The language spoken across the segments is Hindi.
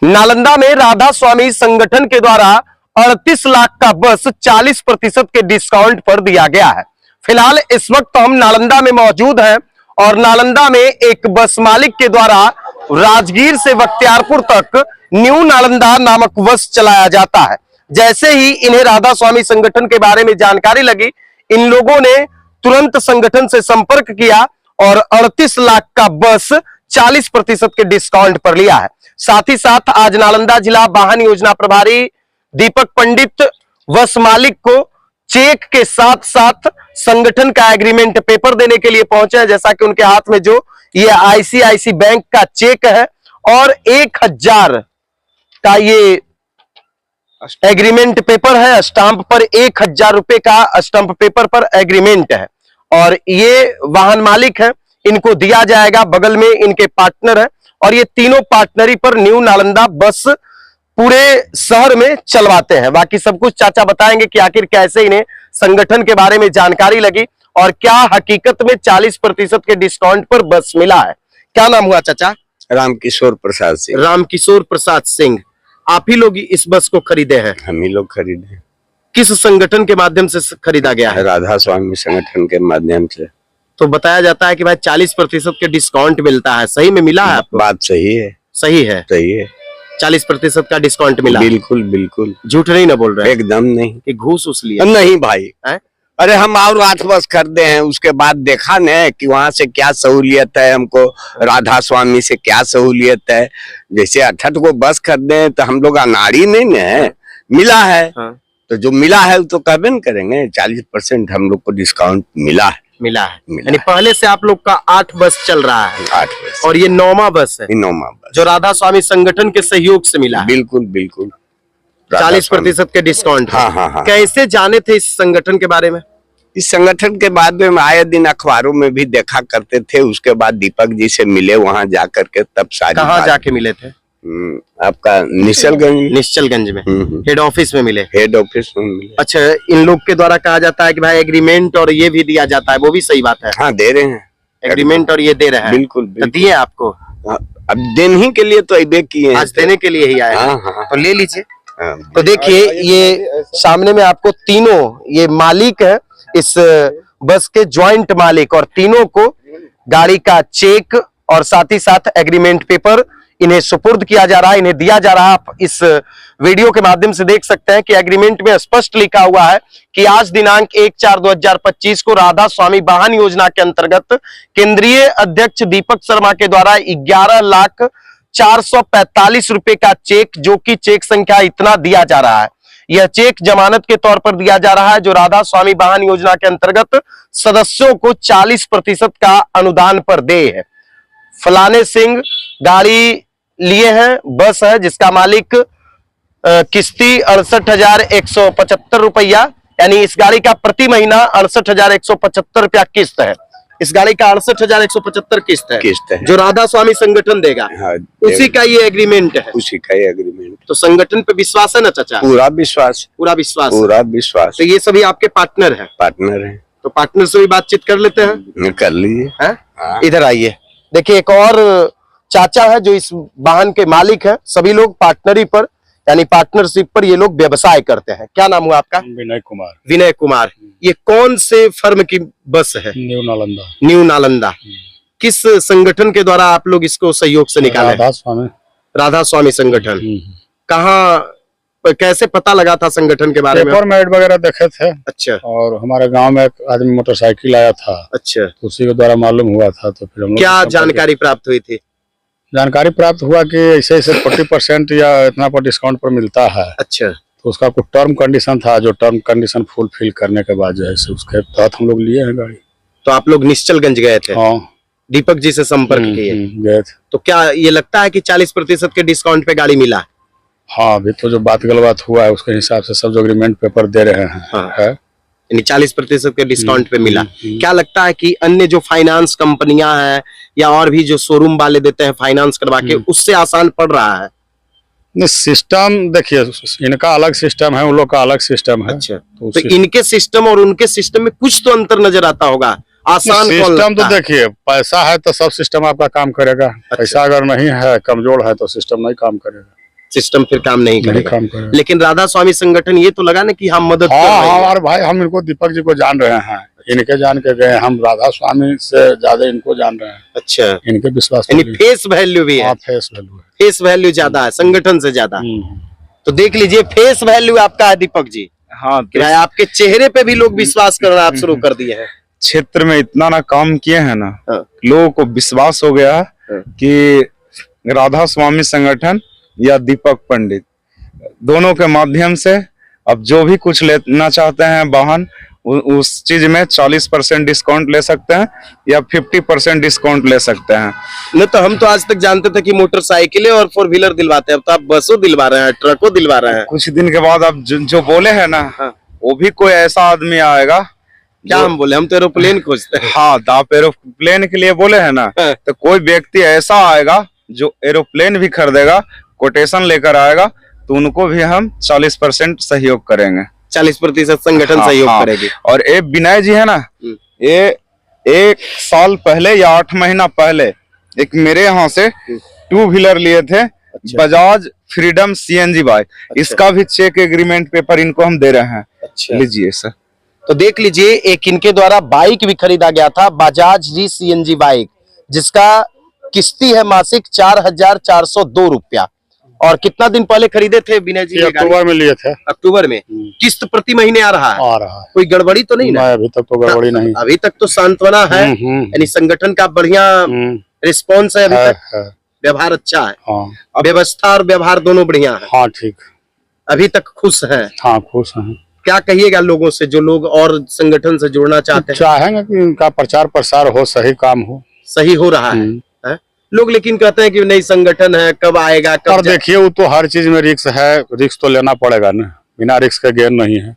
नालंदा में राधा स्वामी संगठन के द्वारा 38 लाख का बस 40% के डिस्काउंट पर दिया गया है। फिलहाल इस वक्त हम नालंदा में मौजूद हैं और नालंदा में एक बस मालिक के द्वारा राजगीर से बख्तियारपुर तक न्यू नालंदा नामक बस चलाया जाता है। जैसे ही इन्हें राधा स्वामी संगठन के बारे में जानकारी लगी, इन लोगों ने तुरंत संगठन से संपर्क किया और 38 लाख का बस 40% के डिस्काउंट पर लिया है। साथ ही साथ आज नालंदा जिला वाहन योजना प्रभारी दीपक पंडित बस मालिक को चेक के साथ साथ संगठन का एग्रीमेंट पेपर देने के लिए पहुंचे हैं। जैसा कि उनके हाथ में जो ये आईसीआईसी बैंक का चेक है और 1000 का ये एग्रीमेंट पेपर है। स्टांप पर 1000 रुपए का स्टांप पेपर पर एग्रीमेंट है और ये वाहन मालिक है, इनको दिया जाएगा। बगल में इनके पार्टनर है और ये तीनों पार्टनरी पर न्यू नालंदा बस पूरे शहर में चलवाते हैं। बाकी सब कुछ चाचा बताएंगे कि आखिर कैसे इन्हें संगठन के बारे में जानकारी लगी और क्या हकीकत में 40% के डिस्काउंट पर बस मिला है। क्या नाम हुआ चाचा? रामकिशोर प्रसाद सिंह। रामकिशोर प्रसाद सिंह, आप ही लोग इस बस को खरीदे हैं? हम ही लोग खरीदे। किस संगठन के माध्यम से खरीदा गया है? राधा स्वामी संगठन के माध्यम से। तो बताया जाता है कि भाई 40% के डिस्काउंट मिलता है, सही में मिला है आपको? बात सही है। सही है, सही है। 40% का डिस्काउंट मिला? बिल्कुल बिल्कुल, झूठ नहीं ना बोल रहे? एकदम नहीं कि घूस उस लिया? नहीं भाई है? अरे हम और 8 बस खरीदे हैं, उसके बाद देखा न कि वहाँ से क्या सहूलियत है, हमको राधा स्वामी से क्या सहूलियत है। जैसे 68 को बस खरीदे हैं तो हम लोग अनाड़ी नहीं न मिला है। हाँ। तो जो मिला है तो कहबे न करेंगे। 40% हम लोग को डिस्काउंट मिला है। मिला है, यानी पहले से आप लोग का 8 बस चल रहा है? 8 बस और ये 9वां बस है? 9वां बस जो राधा स्वामी संगठन के सहयोग से मिला है? बिल्कुल बिल्कुल, 40% के डिस्काउंट। हाँ हाँ हाँ। कैसे जाने थे इस संगठन के बारे में? इस संगठन के बाद में आए दिन अखबारों में भी देखा करते थे। उसके बाद दीपक जी से मिले वहां जा करके, तब सारी कहाँ जाके मिले थे? आपका निश्चलगंज। निश्चलगंज में हेड ऑफिस में मिले? हेड ऑफिस में मिले। अच्छा, इन लोग के द्वारा कहा जाता है कि भाई एग्रीमेंट और ये भी दिया जाता है, वो भी सही बात है? हाँ दे रहे हैं एग्रीमेंट और ये दे रहे हैं। बिल्कुल, तो दिए आपको? अब देने ही के लिए तो अबे किए हैं। आज देने के लिए ही आए। हाँ। तो ले लीजिए। तो देखिए ये सामने में आपको तीनों ये मालिक है इस बस के, ज्वाइंट मालिक, और तीनों को गाड़ी का चेक और साथ ही साथ एग्रीमेंट पेपर इन्हें सुपुर्द किया जा रहा है, इन्हें दिया जा रहा है। आप इस वीडियो के माध्यम से देख सकते हैं कि एग्रीमेंट में स्पष्ट लिखा हुआ है कि आज दिनांक 1/4/2025 को राधा स्वामी वाहन योजना के अंतर्गत केंद्रीय अध्यक्ष दीपक शर्मा के द्वारा 11,04,45 रुपए का चेक, जो कि चेक संख्या इतना दिया जा रहा है, यह चेक जमानत के तौर पर दिया जा रहा है, जो राधा स्वामी वाहन योजना के अंतर्गत सदस्यों को 40% का अनुदान पर दे है। फलाने सिंह गाड़ी लिए हैं, बस है जिसका मालिक किस्ती 68,175 रुपया, यानी इस गाड़ी का प्रति महीना 68,175 रुपया किस्त है। इस गाड़ी का 68,175 किस्त है जो राधा स्वामी संगठन देगा। हाँ, उसी का ये एग्रीमेंट है। उसी का ये एग्रीमेंट। तो संगठन पे विश्वास है ना चाचा? पूरा विश्वास। पूरा विश्वास। पूरा विश्वास। तो ये सभी आपके पार्टनर है? पार्टनर है। तो पार्टनर से भी बातचीत कर लेते हैं। कर लीजिए। इधर आइए। देखिए एक और चाचा है जो इस वाहन के मालिक है। सभी लोग पार्टनरी पर यानी पार्टनरशिप पर ये लोग व्यवसाय करते हैं। क्या नाम हुआ आपका? विनय कुमार। विनय कुमार, ये कौन से फर्म की बस है? न्यू नालंदा। न्यू नालंदा। किस संगठन के द्वारा आप लोग इसको सहयोग से निकाले? राधा स्वामी संगठन। कहाँ कैसे पता लगा था संगठन के बारे में? पेपर में ऐड वगैरह देखे थे। अच्छा। और हमारे गांव में एक आदमी मोटरसाइकिल आया था। अच्छा। तो उसी के द्वारा मालूम हुआ था। तो फिर हम लोग क्या जानकारी प्राप्त हुई थी? जानकारी प्राप्त हुआ कि ऐसे ऐसे 40% या इतना पर डिस्काउंट पर मिलता है। अच्छा। तो उसका कुछ टर्म कंडीशन था, जो टर्म कंडीशन फुलफिल करने के बाद जो है उसके तहत हम लोग लिए हैं गाड़ी। तो आप लोग निश्चलगंज गए थे? हाँ। दीपक जी से संपर्क किए? गए थे। तो क्या ये लगता है कि 40% के डिस्काउंट पे गाड़ी मिला? हाँ, अभी तो जो बात गलबात हुआ है उसके हिसाब से सब जो एग्रीमेंट पेपर दे रहे हैं। हाँ। है, यानी 40% के डिस्काउंट पे मिला। क्या लगता है कि अन्य जो फाइनेंस कंपनियां हैं या और भी जो शोरूम वाले देते हैं फाइनेंस करवा के, उससे आसान पड़ रहा है? सिस्टम देखिए, इनका अलग सिस्टम है, उन लोग का अलग सिस्टम है। अच्छा। तो इनके सिस्टम और उनके सिस्टम में कुछ तो अंतर नजर आता होगा। आसान सिस्टम तो देखिए, पैसा है तो सब सिस्टम आपका काम करेगा। पैसा अगर नहीं है, कमजोर है तो सिस्टम नहीं काम करेगा। सिस्टम फिर काम नहीं नहीं करेगा। काम करेगा। लेकिन राधा स्वामी संगठन ये तो लगा ना कि हम मदद कर हाँ रहे हाँ, हैं। और भाई हम इनको दीपक जी को जान रहे हैं, इनके जान के गए, हम राधा स्वामी से ज्यादा इनको जान रहे हैं, अच्छा, इनके विश्वास यानी पर भी। फेस वैल्यू भी है, हाँ, फेस वैल्यू है। फेस वैल्यू ज्यादा है संगठन से ज्यादा। हम्म। तो देख लीजिए फेस वैल्यू आपका है दीपक जी, हाँ, कि भाई आपके चेहरे पे भी लोग विश्वास करना आप शुरू कर दिए हैं। क्षेत्र में इतना ना काम किए हैं ना, हाँ। लोगों को विश्वास हो गया है हाँ। कि राधा स्वामी संगठन या दीपक पंडित दोनों के माध्यम से अब जो भी कुछ लेना चाहते हैं वाहन, उस चीज में 40% डिस्काउंट ले सकते हैं या 50% डिस्काउंट ले सकते हैं। नहीं तो हम तो आज तक जानते थे कि मोटरसाइकिलें और 4 व्हीलर दिलवाते हैं, अब तो आप बसों दिलवा रहे हैं, ट्रकों दिलवा रहे हैं। कुछ दिन के बाद अब जो बोले हैं ना, हाँ। वो भी कोई ऐसा आदमी आएगा। क्या हम बोले, हम तो एरोप्लेन खोजते हैं। हाँ, तो आप एरोप्लेन के लिए बोले हैं ना, हाँ। तो कोई व्यक्ति ऐसा आएगा जो एरोप्लेन भी खरीदेगा, कोटेशन लेकर आएगा, तो उनको भी हम 40% सहयोग करेंगे। 40% संगठन हाँ, सहयोग हाँ। करेगी। और ये विनय जी है ना, ये 1 साल पहले या 8 महीना पहले एक मेरे यहाँ से 2 व्हीलर लिए थे, बजाज फ्रीडम CNG बाइक। इसका भी चेक एग्रीमेंट पेपर इनको हम दे रहे हैं। अच्छा, लीजिए सर। तो देख लीजिए एक इनके द्वारा बाइक भी खरीदा गया था, बजाज जी CNG बाइक, जिसका किस्ती है मासिक 4,402 रुपया। और कितना दिन पहले खरीदे थे विनय जी? ये अक्टूबर में लिए थे। अक्टूबर में। किस्त प्रति महीने आ रहा है? आ रहा है। कोई गड़बड़ी तो नहीं ना? अभी तक तो गड़बड़ी नहीं। अभी तक तो सांत्वना है, यानी संगठन का बढ़िया रिस्पॉन्स है अभी तक, है। व्यवहार अच्छा है, हाँ व्यवस्था और व्यवहार दोनों बढ़िया है, हाँ, ठीक। अभी तक खुश है। हाँ, खुश हैं। क्या कहिएगा लोगों से जो लोग और संगठन से जुड़ना चाहते हैं? चाहेंगे कि इनका प्रचार प्रसार हो, सही काम हो। सही हो रहा है, हैं? लोग लेकिन कहते हैं कि नहीं संगठन है, कब आएगा और कब देखिए वो तो हर चीज में रिस्क है, रिस्क तो लेना पड़ेगा ना, बिना रिस्क का गेम नहीं है।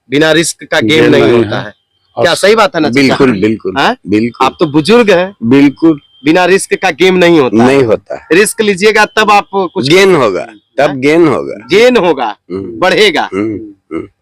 बिना रिस्क का गेम गेम नहीं नहीं होता है। है। क्या सही बात है ना? चाचा? बिल्कुल बिल्कुल हैं? बिल्कुल आप तो बुजुर्ग हैं, बिल्कुल बिना रिस्क का गेम नहीं होता है। नहीं होता है। रिस्क लीजिएगा तब आप कुछ गेन होगा, तब गेन होगा। गेन होगा, बढ़ेगा।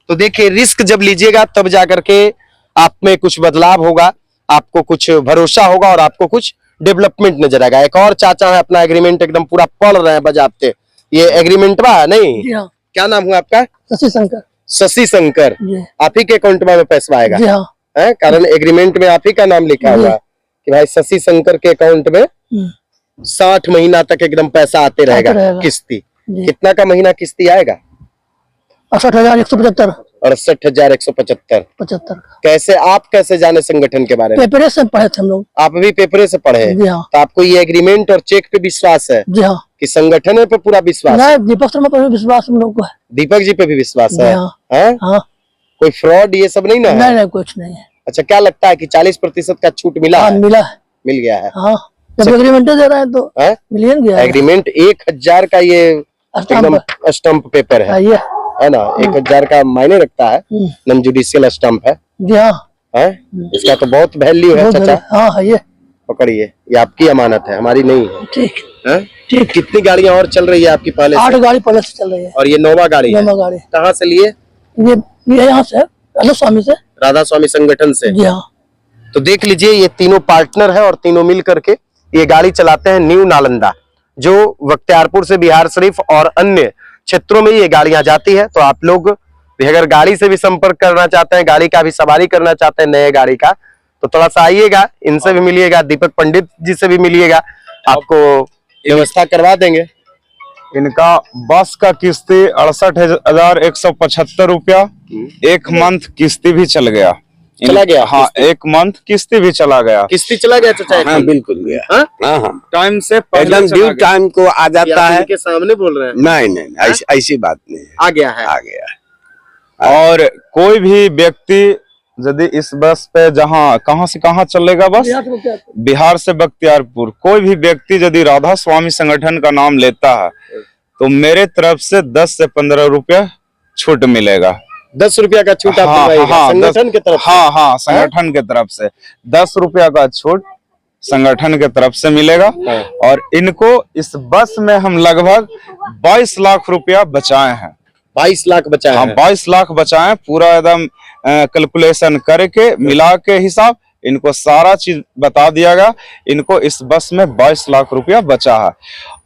तो देखिए रिस्क जब लीजिएगा तब जाकर के आप में कुछ बदलाव होगा, आपको कुछ भरोसा होगा और आपको कुछ डेवलपमेंट नजर आएगा। एक और चाचा है, अपना एग्रीमेंट एकदम पूरा पढ़ रहे हैं बजाते। ये एग्रीमेंट बा नहीं? जी हाँ। क्या नाम हुआ आपका? शशि शंकर शशि शंकर। जी आप ही के अकाउंट में पैसा आएगा? जी हाँ। है, कारण एग्रीमेंट में आप ही का नाम लिखा हुआ है कि भाई शशि शंकर के अकाउंट में 60 महीना तक एकदम पैसा आते रहेगा किस्ती। जी। कितना का महीना किस्ती आएगा? 68,175 68,175। 75 कैसे, आप कैसे जाने संगठन के बारे में? पेपरे से पढ़े थे हम लोग। आप भी पेपरे से पढ़े हैं? जी हाँ। तो आपको ये एग्रीमेंट और चेक पे विश्वास है जी हाँ। कि संगठन पे पूरा विश्वास है? नहीं, दीपक शर्मा पर भी विश्वास हम लोग को है। दीपक जी पे भी विश्वास है? जी हाँ। हैं? हाँ। कोई फ्रॉड ये सब नहीं ना है? नहीं, कुछ नहीं है। अच्छा, क्या लगता है कि 40% का छूट मिला हाँ, है? मिला है। मिल गया है? हाँ, जब एग्रीमेंट दे रहे हैं तो हैं? मिलियन गया है। एग्रीमेंट 1000 का ये स्टाम्प एकदम स्टम्प पेपर है ये ना? 1000 का मायने रखता है, नॉन जुडिशियल स्टम्प है। जी हाँ। हैं? इसका तो बहुत वैल्यू है बहुत चाचा। हाँ है ये। पकड़िए, ये आपकी अमानत है, हमारी नहीं है। ठीक हैं? ठीक। कितनी गाड़ियां और चल रही है आपकी पहले 8 से? गाड़ी पहले से चल रही है। और ये 9वां गाड़ी है? 9वां गाड़ी। कहाँ से लिए? ये यहाँ से राधा स्वामी से। राधा स्वामी संगठन से। जी हाँ। तो देख लीजिए ये तीनों पार्टनर है और तीनों मिल करके ये गाड़ी चलाते हैं। न्यू नालंदा, जो बख्तियारपुर से बिहार शरीफ और अन्य क्षेत्रों में ये गाड़ियां जाती है। तो आप लोग भी अगर गाड़ी से भी संपर्क करना चाहते हैं, गाड़ी का भी सवारी करना चाहते हैं नए गाड़ी का, तो थोड़ा सा आइएगा, इनसे भी मिलिएगा, दीपक पंडित जी से भी मिलिएगा, आपको व्यवस्था करवा देंगे। इनका बस का किस्ती 68,175 रुपया, 1 मंथ किस्ती भी चल गया। चला गया? हाँ, 1 मंथ किस्ती भी चला गया। किस्ती चला गया चाचा? हाँ बिल्कुल गया। हाँ? हाँ हाँ, टाइम से पहले एकदम चला ड्यू गया। टाइम को आ जाता है। के सामने बोल रहे हैं? नहीं नहीं, ऐसी बात नहीं है। आ गया है? आ गया। और कोई भी व्यक्ति यदि इस बस पे जहाँ कहाँ से कहाँ चलेगा बस? बिहार से बख्तियारपुर। कोई भी व्यक्ति यदि राधा स्वामी संगठन का नाम लेता है तो मेरे तरफ से 10 से 15 रुपया छूट मिलेगा। 10 रुपया का छूट आपको मिलेगा संगठन की तरफ से? हाँ हाँ, संगठन के तरफ से 10 रुपया का छूट संगठन के तरफ से मिलेगा। और इनको इस बस में हम लगभग 22 लाख रुपया बचाए हैं। 22 लाख बचाए? हाँ, 22 लाख बचाए, पूरा एकदम कैलकुलेशन करके मिला के हिसाब, इनको सारा चीज बता दिया गया। इनको इस बस में 22 लाख रुपया बचा है।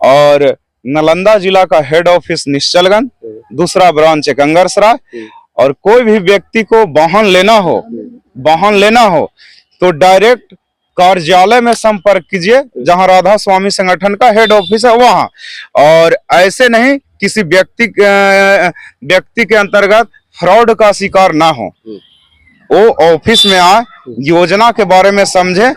और नालंदा जिला का हेड ऑफिस निश्चलगंज, दूसरा ब्रांच कंगरसराय। और कोई भी व्यक्ति को वाहन लेना हो तो डायरेक्ट कार्यालय में संपर्क कीजिए, जहां राधा स्वामी संगठन का हेड ऑफिस है वहां। और ऐसे नहीं किसी व्यक्ति के अंतर्गत फ्रॉड का शिकार ना हो, वो ऑफिस में आए, योजना के बारे में समझे,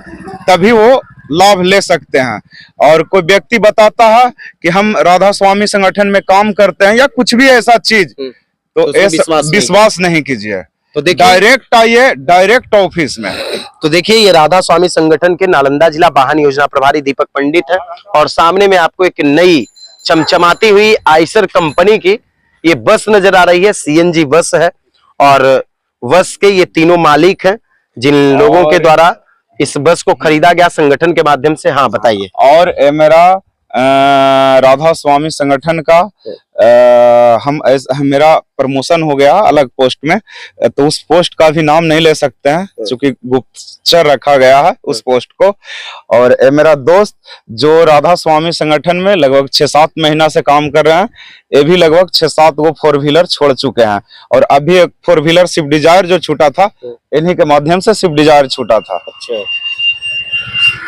तभी वो लाभ ले सकते हैं। और कोई व्यक्ति बताता है कि हम राधा स्वामी संगठन में काम करते हैं या कुछ भी ऐसा चीज, तो ऐसा विश्वास नहीं कीजिए। तो देखिए, डायरेक्ट आइए, डायरेक्ट ऑफिस में। तो देखिए ये राधा स्वामी संगठन के नालंदा जिला वाहन योजना प्रभारी दीपक पंडित है, और सामने में आपको एक नई चमचमाती हुई आइसर कंपनी की ये बस नजर आ रही है। सीएनजी बस है, और बस के ये तीनों मालिक हैं जिन लोगों के द्वारा इस बस को खरीदा गया संगठन के माध्यम से। हाँ बताइए। और ये मेरा राधा स्वामी संगठन का मेरा प्रमोशन हो गया अलग पोस्ट में, तो उस पोस्ट का भी नाम नहीं ले सकते हैं क्योंकि गुप्तचर रखा गया है उस पोस्ट को। और ये मेरा दोस्त जो राधा स्वामी संगठन में लगभग 6-7 महीना से काम कर रहे हैं, ये भी लगभग 6-7 गो 4 व्हीलर छोड़ चुके हैं। और अभी एक 4 व्हीलर स्विफ्ट डिजायर जो छूटा था, इन्हीं के माध्यम से स्विफ्ट डिजायर छूटा था। अच्छा,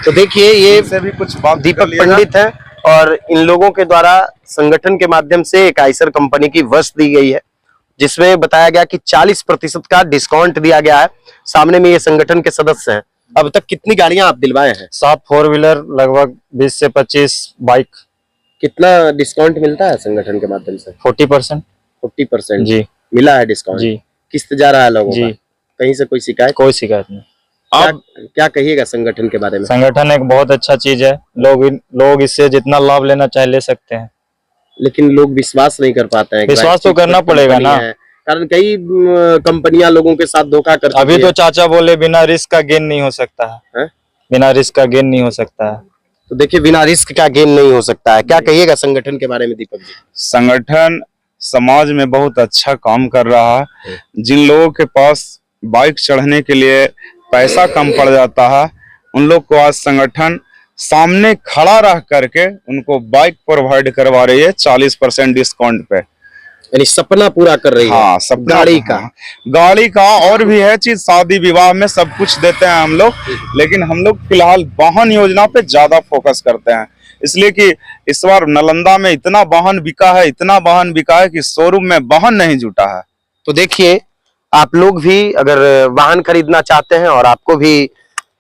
तो देखिए ये से भी कुछ बात दीपक पंडित है, और इन लोगों के द्वारा संगठन के माध्यम से एक आइसर कंपनी की बस दी गई है, जिसमें बताया गया कि 40% का डिस्काउंट दिया गया है। सामने में ये संगठन के सदस्य हैं। अब तक कितनी गाड़ियां आप दिलवाए हैं? 7 4 व्हीलर, लगभग 20 से 25 बाइक। कितना डिस्काउंट मिलता है संगठन के माध्यम से? 40%। 40% जी मिला है डिस्काउंट जी। किस्त जा रहा है लोगों जी। का? कहीं से कोई शिकायत? कोई शिकायत नहीं। क्या कहिएगा संगठन के बारे में? संगठन एक बहुत अच्छा चीज है, लोग इससे जितना लाभ लेना चाहे ले सकते हैं, लेकिन लोग विश्वास नहीं कर पाते हैं। विश्वास तो करना पड़ेगा ना, कारण कई कंपनियां लोगों के साथ धोखा करती अभी है। तो चाचा बोले बिना रिस्क का गेन नहीं हो सकता है, बिना रिस्क का गेन नहीं हो सकता है। तो देखिए बिना रिस्क का गेन नहीं हो सकता है। क्या कहिएगा संगठन के बारे में दीपक जी? संगठन समाज में बहुत अच्छा काम कर रहा है। जिन लोगों के पास बाइक चढ़ने के लिए पैसा कम पड़ जाता है, उन लोग को आज संगठन सामने खड़ा रह करके उनको बाइक प्रोवाइड करवा रही है 40% डिस्काउंट पे। यानी सपना पूरा कर रही है। हाँ, सब गाड़ी का और भी है चीज, शादी विवाह में सब कुछ देते हैं हम लोग, लेकिन हम लोग फिलहाल वाहन योजना पे ज्यादा फोकस करते हैं, इसलिए कि इस बार नालंदा में इतना वाहन बिका है कि शोरूम में वाहन नहीं जुटा है। तो देखिए आप लोग भी अगर वाहन खरीदना चाहते हैं और आपको भी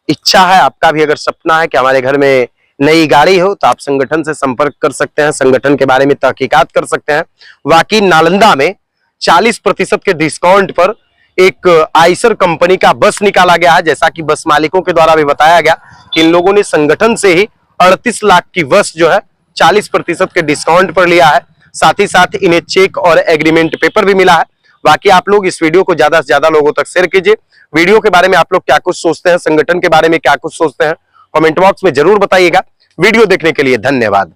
इच्छा है, आपका भी अगर सपना है कि हमारे घर में नई गाड़ी हो, तो आप संगठन से संपर्क कर सकते हैं, संगठन के बारे में तहकीकात कर सकते हैं। वाकई नालंदा में 40% के डिस्काउंट पर एक आइसर कंपनी का बस निकाला गया है। जैसा कि बस मालिकों के द्वारा भी बताया गया कि इन लोगों ने संगठन से ही 38 लाख की बस जो है 40% के डिस्काउंट पर लिया है। साथ ही साथ इन्हें चेक और एग्रीमेंट पेपर भी मिला है। बाकी आप लोग इस वीडियो को ज्यादा से ज्यादा लोगों तक शेयर कीजिए। वीडियो के बारे में आप लोग क्या कुछ सोचते हैं, संगठन के बारे में क्या कुछ सोचते हैं, कमेंट बॉक्स में जरूर बताइएगा। वीडियो देखने के लिए धन्यवाद।